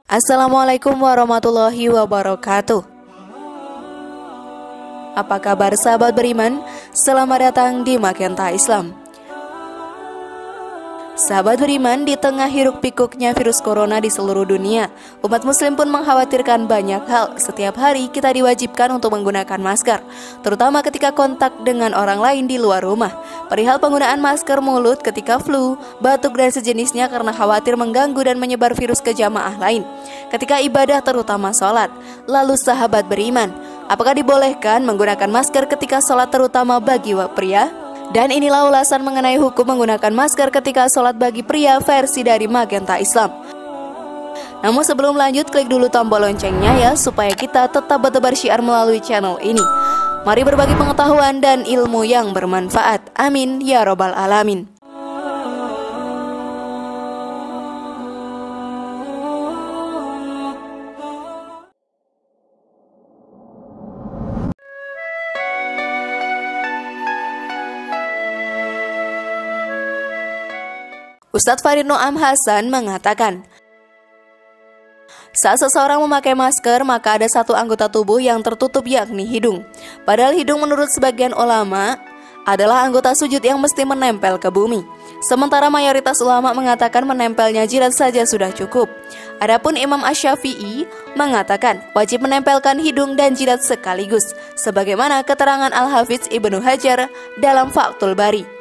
Assalamualaikum warahmatullahi wabarakatuh. Apa kabar sahabat beriman? Selamat datang di Magenta Islam. Sahabat beriman, di tengah hiruk pikuknya virus corona di seluruh dunia, umat muslim pun mengkhawatirkan banyak hal. Setiap hari kita diwajibkan untuk menggunakan masker, terutama ketika kontak dengan orang lain di luar rumah. Perihal penggunaan masker mulut ketika flu, batuk dan sejenisnya karena khawatir mengganggu dan menyebar virus ke jamaah lain ketika ibadah, terutama sholat. Lalu sahabat beriman, apakah dibolehkan menggunakan masker ketika sholat terutama bagi pria? Dan inilah ulasan mengenai hukum menggunakan masker ketika sholat bagi pria versi dari Magenta Islam. Namun sebelum lanjut, klik dulu tombol loncengnya ya, supaya kita tetap bertebar syiar melalui channel ini. Mari berbagi pengetahuan dan ilmu yang bermanfaat. Amin ya robbal alamin. Ustadz Farid Noam Hasan mengatakan, saat seseorang memakai masker, maka ada satu anggota tubuh yang tertutup, yakni hidung. Padahal hidung menurut sebagian ulama adalah anggota sujud yang mesti menempel ke bumi. Sementara mayoritas ulama mengatakan menempelnya jidat saja sudah cukup. Adapun Imam Asy-Syafi'i mengatakan wajib menempelkan hidung dan jidat sekaligus, sebagaimana keterangan Al-Hafidz Ibnu Hajar dalam Fathul Bari.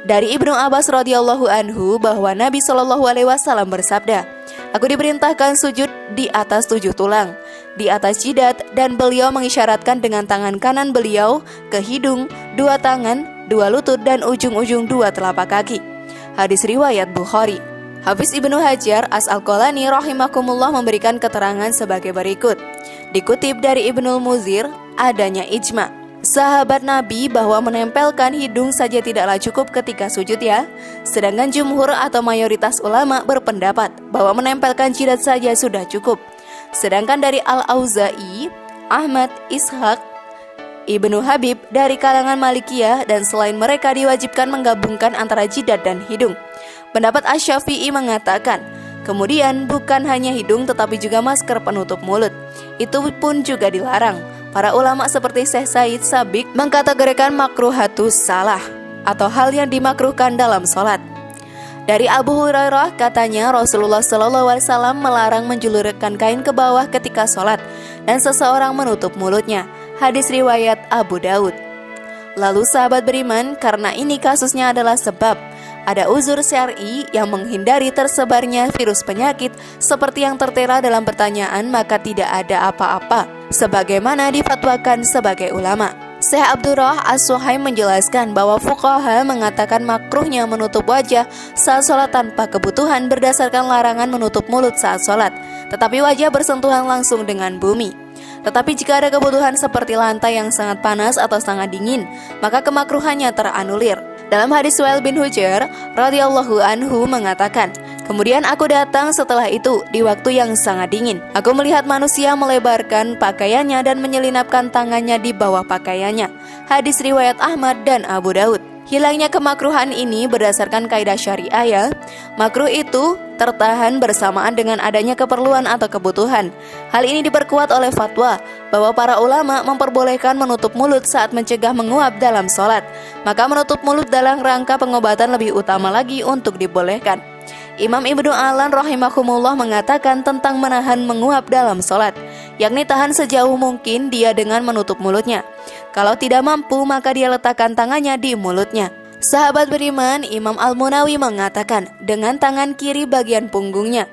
Dari Ibnu Abbas radhiyallahu anhu bahwa Nabi Shallallahu alaihi wasallam bersabda, "Aku diperintahkan sujud di atas 7 tulang, di atas jidat, dan beliau mengisyaratkan dengan tangan kanan beliau ke hidung, 2 tangan, 2 lutut, dan ujung-ujung 2 telapak kaki." Hadis riwayat Bukhari. Hafiz Ibnu Hajar As-Asqalani rahimakumullah memberikan keterangan sebagai berikut. Dikutip dari Ibnul Muzir, adanya ijma sahabat Nabi bahwa menempelkan hidung saja tidaklah cukup ketika sujud ya. Sedangkan jumhur atau mayoritas ulama berpendapat bahwa menempelkan jidat saja sudah cukup. Sedangkan dari Al-Auza'i, Ahmad, Ishaq, Ibnu Habib dari kalangan Malikiyah, dan selain mereka diwajibkan menggabungkan antara jidat dan hidung. Pendapat Asy-Syafi'i mengatakan, kemudian bukan hanya hidung tetapi juga masker penutup mulut, itu pun juga dilarang. Para ulama seperti Syekh Said Sabiq mengkategorikan makruhatus salah atau hal yang dimakruhkan dalam sholat. Dari Abu Hurairah katanya Rasulullah SAW melarang menjulurkan kain ke bawah ketika sholat dan seseorang menutup mulutnya. Hadis riwayat Abu Daud. Lalu sahabat beriman, karena ini kasusnya adalah sebab ada uzur syar'i yang menghindari tersebarnya virus penyakit seperti yang tertera dalam pertanyaan, maka tidak ada apa-apa, sebagaimana difatwakan sebagai ulama. Syekh Abdurrah As-Suhaim menjelaskan bahwa fuqaha mengatakan makruhnya menutup wajah saat sholat tanpa kebutuhan berdasarkan larangan menutup mulut saat sholat, tetapi wajah bersentuhan langsung dengan bumi. Tetapi jika ada kebutuhan seperti lantai yang sangat panas atau sangat dingin, maka kemakruhannya teranulir. Dalam hadis Suhail bin Hujair radhiyallahu anhu mengatakan, kemudian aku datang setelah itu di waktu yang sangat dingin. Aku melihat manusia melebarkan pakaiannya dan menyelinapkan tangannya di bawah pakaiannya. Hadis riwayat Ahmad dan Abu Daud. Hilangnya kemakruhan ini berdasarkan kaidah syariah ya. Makruh itu tertahan bersamaan dengan adanya keperluan atau kebutuhan. Hal ini diperkuat oleh fatwa bahwa para ulama memperbolehkan menutup mulut saat mencegah menguap dalam sholat. Maka menutup mulut dalam rangka pengobatan lebih utama lagi untuk dibolehkan. Imam Ibnu Alan rahimahumullah mengatakan tentang menahan menguap dalam sholat, yakni tahan sejauh mungkin dia dengan menutup mulutnya. Kalau tidak mampu, maka dia letakkan tangannya di mulutnya. Sahabat beriman, Imam Al-Munawi mengatakan dengan tangan kiri bagian punggungnya.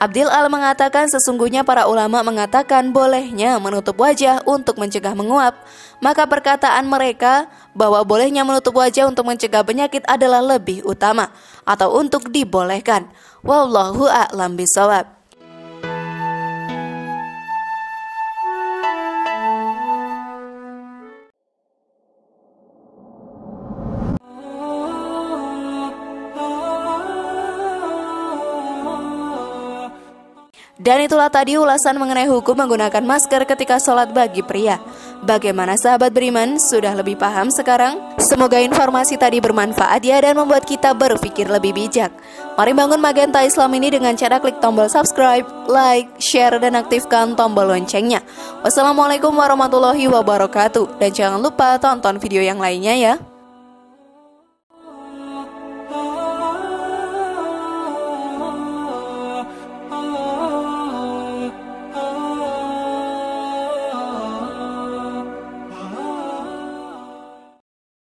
Abdil Al mengatakan sesungguhnya para ulama mengatakan bolehnya menutup wajah untuk mencegah menguap, maka perkataan mereka bahwa bolehnya menutup wajah untuk mencegah penyakit adalah lebih utama atau untuk dibolehkan. Wallahu a'lam bishawab. Dan itulah tadi ulasan mengenai hukum menggunakan masker ketika sholat bagi pria. Bagaimana sahabat beriman, sudah lebih paham sekarang? Semoga informasi tadi bermanfaat ya dan membuat kita berpikir lebih bijak. Mari bangun Magenta Islam ini dengan cara klik tombol subscribe, like, share, dan aktifkan tombol loncengnya. Wassalamualaikum warahmatullahi wabarakatuh. Dan jangan lupa tonton video yang lainnya ya.